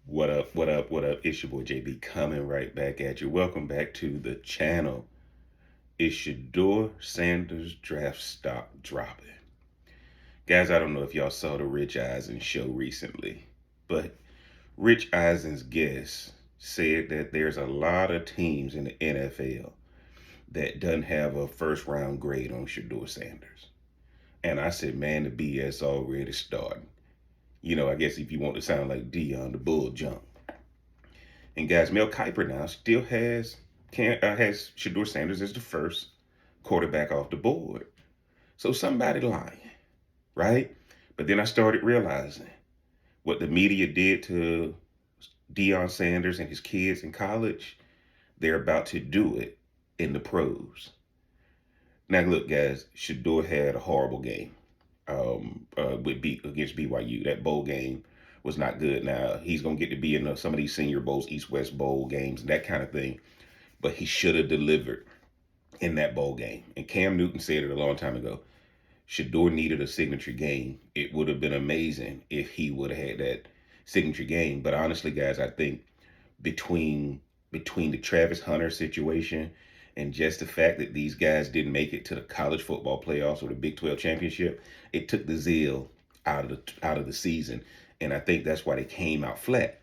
What up, what up, what up? It's your boy JB coming right back at you. Welcome back to the channel. It's Shedeur Sanders draft stock dropping. Guys, I don't know if y'all saw the Rich Eisen show recently, but Rich Eisen's guest said that there's a lot of teams in the NFL that doesn't have a first round grade on Shedeur Sanders. And I said, man, the BS already starting. I guess if you want to sound like Dion, the bull jump. And guys, Mel Kiper now still has Shedeur Sanders as the first quarterback off the board. So somebody lying, right? But then I started realizing what the media did to Deion Sanders and his kids in college. They're about to do it in the pros. Now look, guys, Shedeur had a horrible game against BYU. That bowl game was not good. Now he's gonna get to be in some of these Senior Bowls, East-West Bowl games, and that kind of thing. But he should have delivered in that bowl game. And Cam Newton said it a long time ago. Shedeur needed a signature game. It would have been amazing if he would have had that signature game. But honestly, guys, I think between the Travis Hunter situation and just the fact that these guys didn't make it to the college football playoffs or the Big 12 championship, it took the zeal out of the season. And I think that's why they came out flat.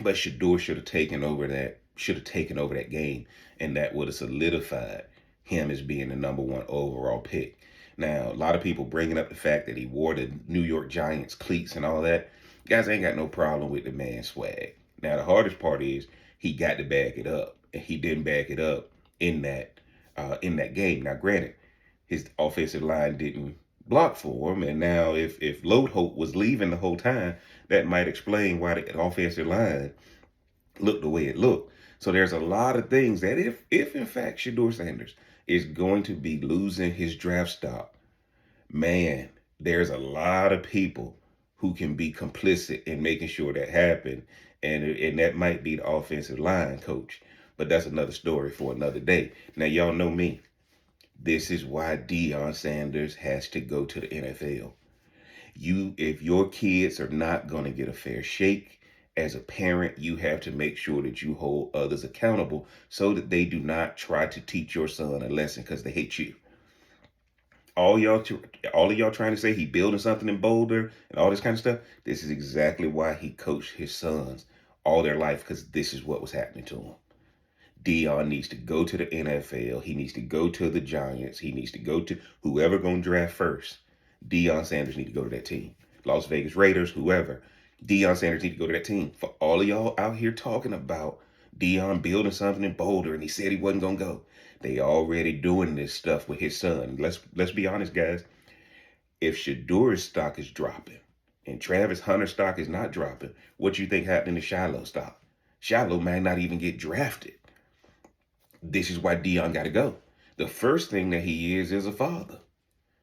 But Shedeur should have taken over that game, and that would have solidified him as being the number one overall pick. Now, a lot of people bringing up the fact that he wore the New York Giants cleats and all that. Guys, I ain't got no problem with the man's swag. Now, the hardest part is he got to back it up, and he didn't back it up in that game. Now, granted, his offensive line didn't block for him, and now if Load Hope was leaving the whole time, that might explain why the offensive line looked the way it looked. So there's a lot of things that if in fact Shedeur Sanders is going to be losing his draft stock, man, there's a lot of people who can be complicit in making sure that happen. And that might be the offensive line coach. But that's another story for another day. Now, y'all know me. This is why Deion Sanders has to go to the NFL. If your kids are not going to get a fair shake, as a parent, you have to make sure that you hold others accountable so that they do not try to teach your son a lesson because they hate you. All of y'all trying to say he building something in Boulder and all this kind of stuff. This is exactly why he coached his sons all their life, because this is what was happening to him. Deion needs to go to the NFL. He needs to go to the Giants. He needs to go to whoever going to draft first. Deion Sanders need to go to that team. Las Vegas Raiders, whoever. Deion Sanders need to go to that team. For all of y'all out here talking about Deion building something in Boulder and he said he wasn't going to go. They already doing this stuff with his son. Let's be honest, guys. If Shedeur's stock is dropping and Travis Hunter's stock is not dropping, what you think happened to Shiloh's stock? Shiloh might not even get drafted. This is why Deion got to go. The first thing that he is a father.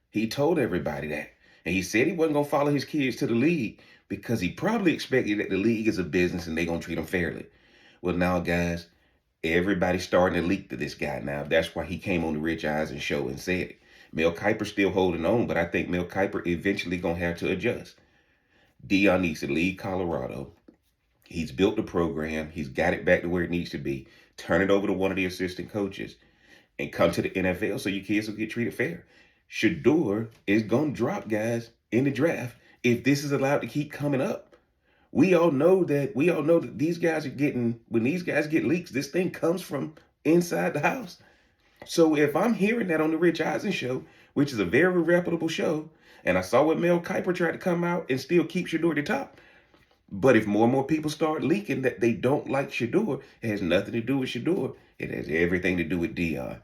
He told everybody that. And he said he wasn't going to follow his kids to the league because he probably expected that the league is a business and they're going to treat him fairly. Well, now, guys, everybody's starting to leak to this guy now. That's why he came on the Rich Eisen show and said it. Mel Kiper's still holding on, but I think Mel Kiper eventually going to have to adjust. Deion needs to leave Colorado. He's built the program. He's got it back to where it needs to be. Turn it over to one of the assistant coaches and come to the NFL so your kids will get treated fair. Shedeur is going to drop, guys, in the draft if this is allowed to keep coming up. We all know that these guys are when these guys get leaks, this thing comes from inside the house. So if I'm hearing that on the Rich Eisen show, which is a very reputable show, and I saw what Mel Kiper tried to come out and still keep Shedeur at the top, but if more and more people start leaking that they don't like Shedeur, it has nothing to do with Shedeur. It has everything to do with Deion.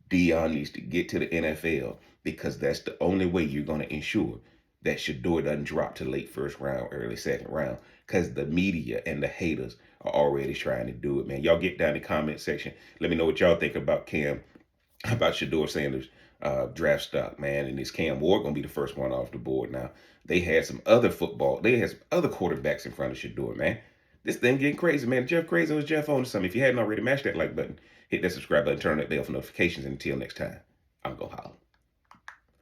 Deion needs to get to the NFL because that's the only way you're going to ensure that Shedeur doesn't drop to late first round, early second round, because the media and the haters are already trying to do it, man. Y'all get down in the comment section. Let me know what y'all think about Shedeur Sanders draft stock, man. And is Cam Ward going to be the first one off the board now? They had some other quarterbacks in front of Shedeur, man. This thing getting crazy, man. Jeff Crazy was Jeff on something. If you hadn't already, mash that like button, hit that subscribe button, turn that bell for notifications. And until next time, I'm going to holler.